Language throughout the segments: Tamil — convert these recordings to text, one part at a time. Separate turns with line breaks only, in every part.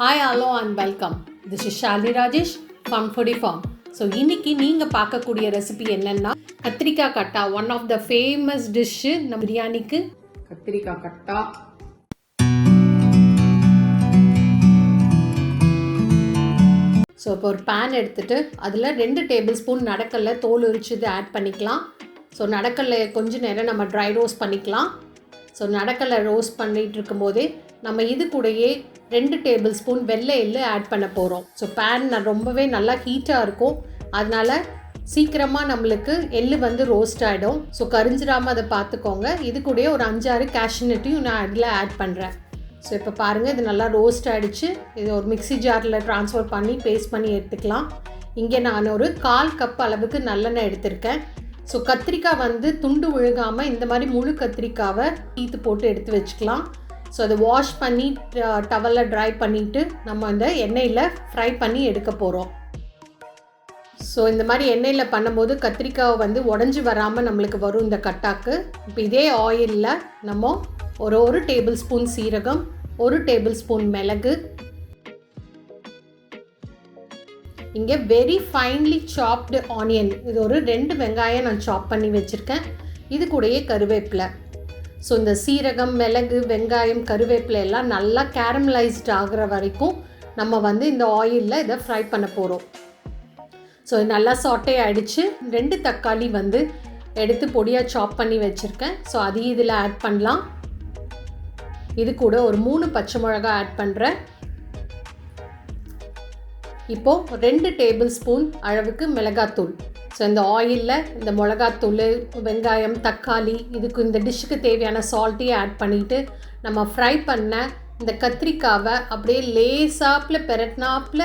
Hi, hello and welcome. This is Shalini Rajesh from Foodie Farm. So இன்றைக்கி நீங்கள் பார்க்கக்கூடிய ரெசிபி என்னென்னா கத்திரிக்காய் கட்டா. One of the famous dish நம்ம பிரியாணிக்கு கத்திரிக்காய் கட்டா. ஸோ இப்போ ஒரு பேன் எடுத்துகிட்டு அதில் 2 டேபிள் ஸ்பூன் நடக்கல்ல தோல் உரிச்சது ஆட் பண்ணிக்கலாம். ஸோ நடக்கல்ல கொஞ்சம் நேரம் நம்ம ட்ரை ரோஸ்ட் பண்ணிக்கலாம். ஸோ நடக்கல்ல ரோஸ்ட் பண்ணிகிட்டு இருக்கும்போதே நம்ம இது கூடயே 2 டேபிள் ஸ்பூன் வெள்ளை எள்ளு ஆட் பண்ண போகிறோம். ஸோ பேன் ரொம்பவே நல்லா ஹீட்டாக இருக்கும், அதனால் சீக்கிரமாக நம்மளுக்கு எள்ளு வந்து ரோஸ்ட் ஆகிடும். ஸோ கரிஞ்சிடாமல் அதை பார்த்துக்கோங்க. இது கூடயே ஒரு 5-6 கேஷ்யூநட்டையும் நான் அதில் ஆட் பண்ணுறேன். ஸோ இப்போ பாருங்கள், இது நல்லா ரோஸ்ட் ஆகிடுச்சு. இது ஒரு மிக்ஸி ஜாரில் ட்ரான்ஸ்ஃபர் பண்ணி பேஸ்ட் பண்ணி எடுத்துக்கலாம். இங்கே நான் ஒரு 1/4 கப் அளவுக்கு நல்லெண்ணெய் எடுத்திருக்கேன். ஸோ கத்திரிக்காய் வந்து துண்டு விழுகாமல் இந்த மாதிரி முழு கத்திரிக்காவை தீத்து போட்டு எடுத்து வச்சுக்கலாம். ஸோ அதை வாஷ் பண்ணி டவலில் ட்ரை பண்ணிவிட்டு நம்ம அந்த எண்ணெயில் ஃப்ரை பண்ணி எடுக்க போகிறோம். ஸோ இந்த மாதிரி எண்ணெயில் பண்ணும்போது கத்திரிக்காய் வந்து உடஞ்சி வராமல் நம்மளுக்கு வரும் இந்த கட்டாக்கு. இப்போ இதே ஆயிலில் நம்ம ஒரு டேபிள் ஸ்பூன் சீரகம், 1 டேபிள் ஸ்பூன் மிளகு, இங்கே வெரி ஃபைன்லி சாப்டு ஆனியன், இது ஒரு 2 வெங்காயம் நான் சாப் பண்ணி வச்சுருக்கேன். இது கூடயே கருவேப்பிலை. ஸோ இந்த சீரகம், மிளகு, வெங்காயம், கருவேப்பிலை எல்லாம் நல்லா கேரமலைஸ்ட் ஆகிற வரைக்கும் நம்ம வந்து இந்த ஆயிலில் இதை ஃப்ரை பண்ண போகிறோம். ஸோ நல்லா சாட்டே ஆகிடுச்சு. 2 தக்காளி வந்து எடுத்து பொடியாக சாப் பண்ணி வச்சுருக்கேன். ஸோ அதையும் இதில் ஆட் பண்ணலாம். இது கூட ஒரு 3 பச்சை மிளகாய் ஆட் பண்ணுறேன். இப்போது 2 டேபிள் ஸ்பூன் அளவுக்கு மிளகாத்தூள். ஸோ இந்த ஆயிலில் இந்த மிளகாத்தூள், வெங்காயம், தக்காளி, இதுக்கு இந்த டிஷ்ஷுக்கு தேவையான சால்ட்டையும் ஆட் பண்ணிவிட்டு நம்ம ஃப்ரை பண்ண இந்த கத்திரிக்காவை அப்படியே லேசாப்பில் பெரட்னாப்பில்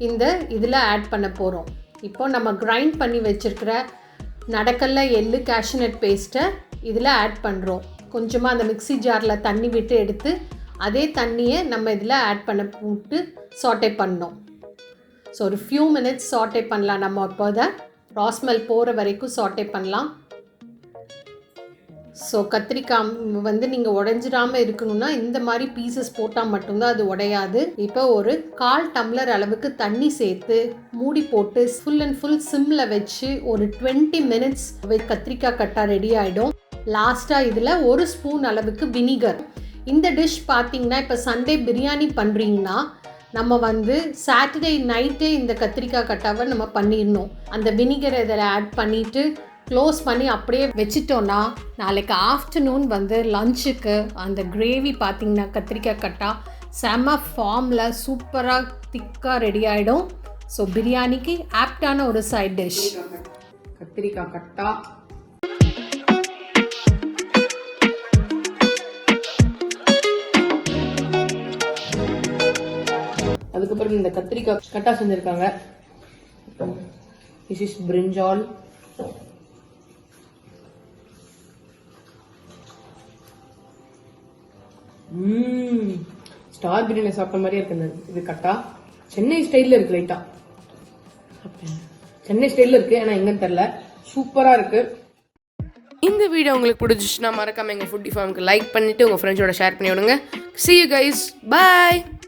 இந்த இதில் ஆட் பண்ண போகிறோம். இப்போ நம்ம கிரைண்ட் பண்ணி வச்சுருக்கிற நடக்கல்ல எள்ளு கேஷ்யூநட் பேஸ்ட்டை இதில் ஆட் பண்ணுறோம். கொஞ்சமாக அந்த மிக்ஸி ஜாரில் தண்ணி விட்டு எடுத்து அதே தண்ணியை நம்ம இதில் ஆட் பண்ண போட்டு சாட்டே பண்ணோம். ஸோ ஒரு ஃபியூ மினிட்ஸ் சாட்டே பண்ணலாம். நம்ம இப்போ அதை ராஸ்மெல் போகிற வரைக்கும் சாட்டே பண்ணலாம். ஸோ கத்திரிக்காய் வந்து நீங்கள் உடைஞ்சிடாமல் இருக்கணும்னா இந்த மாதிரி பீசஸ் போட்டால் மட்டும்தான் அது உடையாது. இப்போ ஒரு 1/4 டம்ளர் அளவுக்கு தண்ணி சேர்த்து மூடி போட்டு ஃபுல் அண்ட் ஃபுல் சிம்மில் வச்சு ஒரு 20 மினிட்ஸ் கத்திரிக்காய் கட்டா ரெடி ஆகிடும். லாஸ்ட்டாக இதில் 1 ஸ்பூன் அளவுக்கு வினிகர். இந்த டிஷ் பார்த்திங்கன்னா இப்போ சண்டே பிரியாணி பண்ணுறீங்கன்னா நம்ம வந்து சாட்டர்டே நைட்டே இந்த கத்திரிக்காய் கட்டாவை நம்ம பண்ணிடணும். அந்த வினிகரை இதில் ஆட் பண்ணிவிட்டு க்ளோஸ் பண்ணி அப்படியே வச்சிட்டோன்னா நாளைக்கு ஆஃப்டர்நூன் வந்து லஞ்சுக்கு அந்த கிரேவி பார்த்திங்கன்னா கத்திரிக்காய் கட்டா செம்ம ஃபார்மில் சூப்பராக திக்காக ரெடி ஆகிடும். ஸோ பிரியாணிக்கு ஆப்டான ஒரு சைட் டிஷ் கத்திரிக்காய் கட்டா. அதுக்கப்புறம் இந்த கத்திரிக்காய் கட்டா செஞ்சுருக்காங்க. This is brinjal. Star biryani சாப்பிட்ட மாதிரியே இருக்கு. இது கட்டா சென்னை ஸ்டைலில் இருக்கு. லைட்டா சென்னை ஸ்டைலில் இருக்கு, ஏன்னா எங்கன்னு தெரியல. சூப்பரா இருக்கு.
இந்த வீடியோ உங்களுக்கு பிடிச்சிச்சுன்னா மறக்காம எங்க ஃபுட்டி ஃபார்முக்கு லைக் பண்ணிட்டு உங்க ஃப்ரெண்ட்ஸோட ஷேர் பண்ணி விடுங்க. See you guys. Bye.